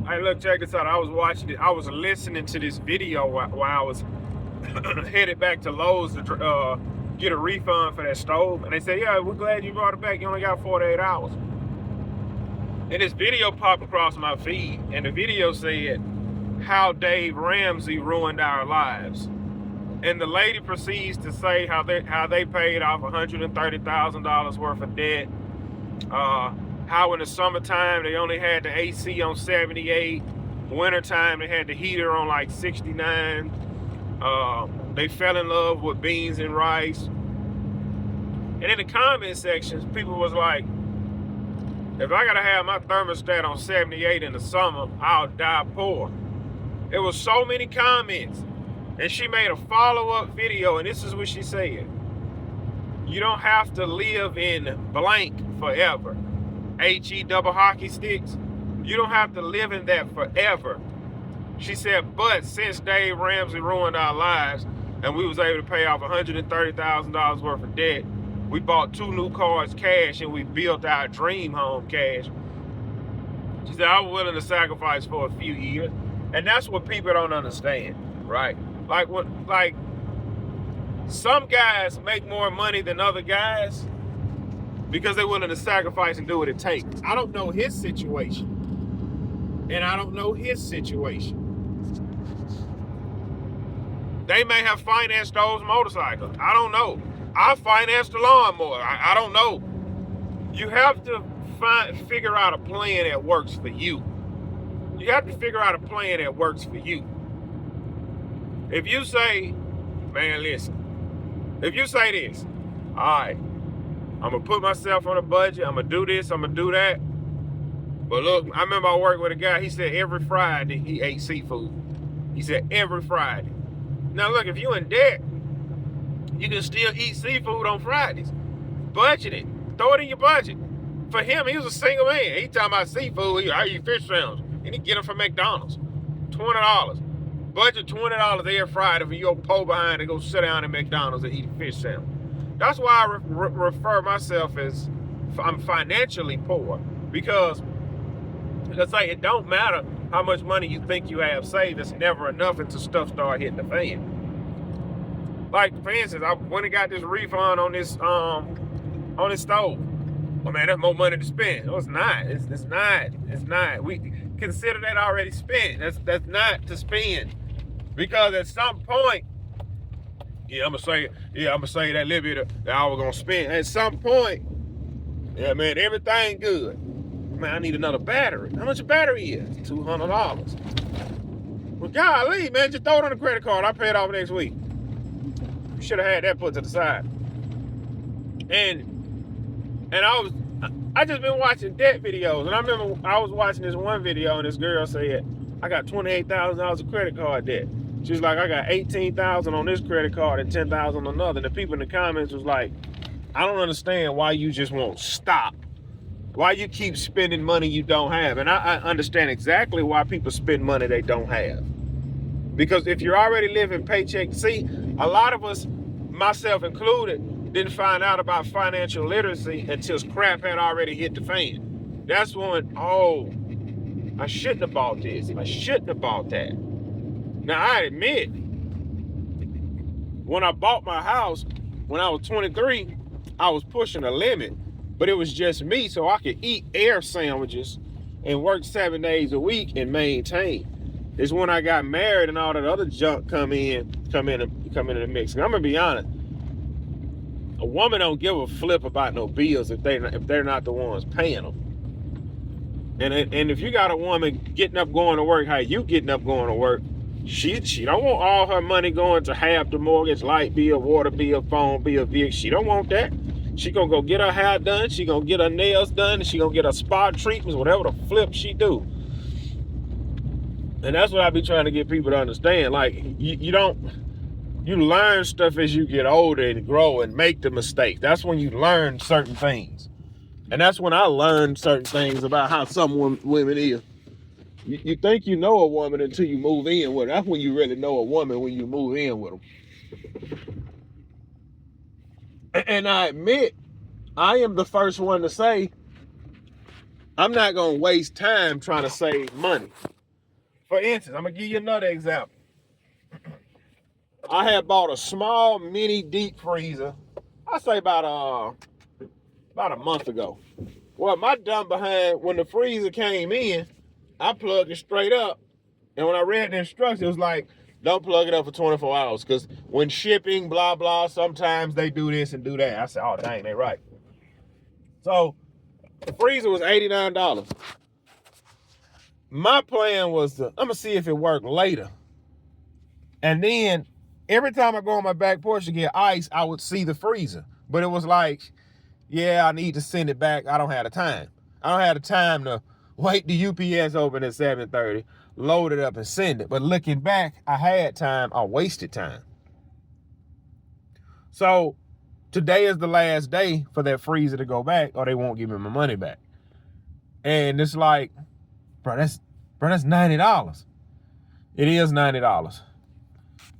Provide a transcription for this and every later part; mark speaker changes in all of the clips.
Speaker 1: Hey, look, check this out. I was watching it. I was listening to this video while I was headed back to Lowe's to get a refund for that stove. And they said, yeah, we're glad you brought it back. You only got 48 hours. And this video popped across my feed. And the video said how Dave Ramsey ruined our lives. And the lady proceeds to say how they paid off $130,000 worth of debt. How in the summertime they only had the AC on 78. Wintertime they had the heater on like 69. They fell in love with beans and rice. And in the comment sections, people was like, if I gotta have my thermostat on 78 in the summer, I'll die poor. There was so many comments. And she made a follow-up video, and this is what she said. You don't have to live in blank forever. H-E double hockey sticks. You don't have to live in that forever. She said, but since Dave Ramsey ruined our lives and we was able to pay off $130,000 worth of debt, we bought 2 new cars cash and we built our dream home cash. She said, I was willing to sacrifice for a few years. And that's what people don't understand, right? Like some guys make more money than other guys because they're willing to sacrifice and do what it takes. I don't know his situation. And I don't know his situation. They may have financed those motorcycles. I don't know. I financed the lawnmower. I don't know. You have to figure out a plan that works for you. You have to figure out a plan that works for you. If you say, man, listen. If you say this, all right, I'm going to put myself on a budget. I'm going to do this. I'm going to do that. But look, I remember I worked with a guy. He said every Friday he ate seafood. He said every Friday. Now, look, if you're in debt, you can still eat seafood on Fridays. Budget it. Throw it in your budget. For him, he was a single man. He talking about seafood. I eat fish sandwiches. And he get them from McDonald's. $20. Budget $20 every Friday for your poor behind to go sit down at McDonald's and eat a fish sandwich. That's why I refer myself as I'm financially poor. Because, let's say, it don't matter how much money you think you have saved. It's never enough until stuff start hitting the fan. Like, for instance, I went and got this refund on this stove. Oh man, that's more money to spend. No, it's not. It's not. We consider that already spent. That's not to spend. Because at some point, I'm gonna say that little bit that I was gonna spend. At some point, yeah, man, everything good. Man, I need another battery. How much a battery is? $200. Well, golly, man, just throw it on the credit card. I'll pay it off next week. You should have had that put to the side. And I just been watching debt videos, and I remember I was watching this one video, and this girl said, I got $28,000 of credit card debt. She was like, I got $18,000 on this credit card and $10,000 on another. And the people in the comments was like, I don't understand why you just won't stop. Why you keep spending money you don't have. And I understand exactly why people spend money they don't have. Because if you're already living paycheck, see, a lot of us, myself included, didn't find out about financial literacy until crap had already hit the fan. That's when, I shouldn't have bought this. I shouldn't have bought that. Now, I admit, when I bought my house, when I was 23, I was pushing a limit. But it was just me, so I could eat air sandwiches and work 7 days a week and maintain. It's when I got married and all that other junk come in the mix. And I'm gonna be honest. A woman don't give a flip about no bills if they're not the ones paying them. And if you got a woman getting up going to work how you getting up going to work, she don't want all her money going to half the mortgage, light bill, water bill, phone bill, vehicle. She don't want that. She gonna go get her hair done. She gonna get her nails done. And she gonna get her spa treatments, whatever the flip she do. And that's what I be trying to get people to understand. Like, you learn stuff as you get older and grow and make the mistakes. That's when you learn certain things. And that's when I learned certain things about how some women is. You think you know a woman until you move in with her. That's when you really know a woman, when you move in with them. And I admit, I am the first one to say, I'm not going to waste time trying to save money. For instance, I'm gonna give you another example. I had bought a small mini deep freezer. I say about a month ago. Well, my dumb behind, when the freezer came in, I plugged it straight up. And when I read the instructions, it was like, don't plug it up for 24 hours. Because when shipping, blah, blah, sometimes they do this and do that. I said, oh, dang, they right. So the freezer was $89. My plan was I'm going to see if it worked later. And then every time I go on my back porch to get ice, I would see the freezer. But it was like, yeah, I need to send it back. I don't have the time. I don't have the time to wait the UPS open at 7:30, load it up and send it. But looking back, I had time. I wasted time. So today is the last day for that freezer to go back or they won't give me my money back. And it's like, bro, that's $90. It is $90.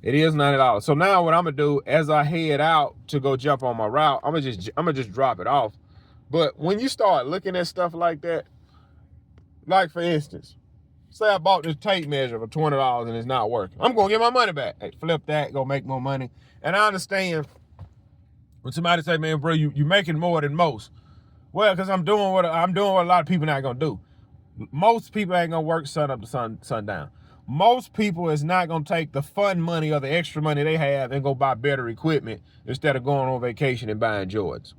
Speaker 1: It is $90. So now what I'm gonna do as I head out to go jump on my route, I'm gonna just drop it off. But when you start looking at stuff like that, like for instance, say I bought this tape measure for $20 and it's not working. I'm gonna get my money back. Hey, flip that, go make more money. And I understand when somebody say, man, bro, you making more than most. Well, because I'm doing what a lot of people not gonna do. Most people ain't gonna work sun up to sundown. Most people is not gonna take the fun money or the extra money they have and go buy better equipment instead of going on vacation and buying Jordans.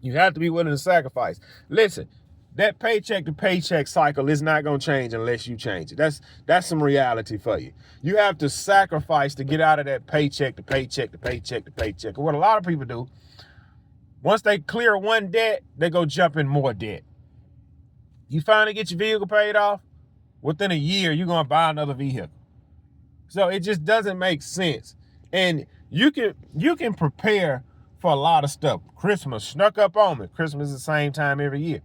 Speaker 1: You have to be willing to sacrifice. Listen, that paycheck to paycheck cycle is not gonna change unless you change it. That's some reality for you. You have to sacrifice to get out of that paycheck to paycheck to paycheck to paycheck. And what a lot of people do, once they clear one debt, they go jump in more debt. You finally get your vehicle paid off, within a year, you're going to buy another vehicle. So it just doesn't make sense. And you can prepare for a lot of stuff. Christmas snuck up on me. Christmas is the same time every year.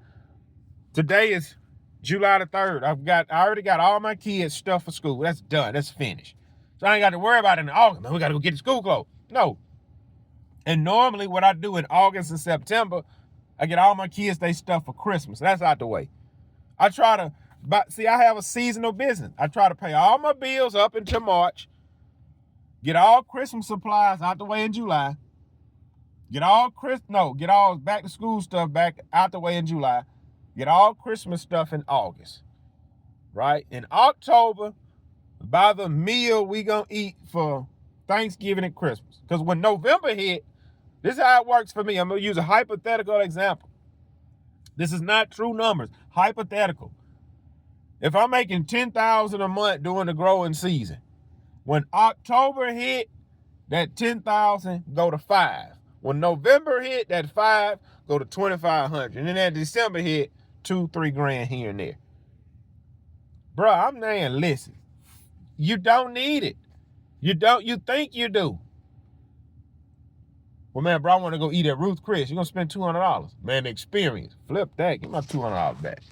Speaker 1: Today is July the 3rd. I already got all my kids stuff for school. That's done. That's finished. So I ain't got to worry about it in August. Man, we got to go get the school clothes. No. And normally what I do in August and September, I get all my kids they stuff for Christmas. That's out the way. I try to, I have a seasonal business. I try to pay all my bills up until March, get all Christmas supplies out the way in July, get all back to school stuff back out the way in July, get all Christmas stuff in August, right? In October, buy the meal we gonna eat for Thanksgiving and Christmas. Because when November hit, this is how it works for me. I'm gonna use a hypothetical example. This is not true numbers, hypothetical. If I'm making $10,000 a month during the growing season, when October hit, that $10,000 go to $5,000. When November hit, that $5,000 go to $2,500. And then that December hit, $2,000-$3,000 here and there. Bro, I'm saying, listen, you don't need it. You think you do. Well, man, bro, I want to go eat at Ruth Chris. You're going to spend $200. Man, the experience. Flip that. Get my $200 back.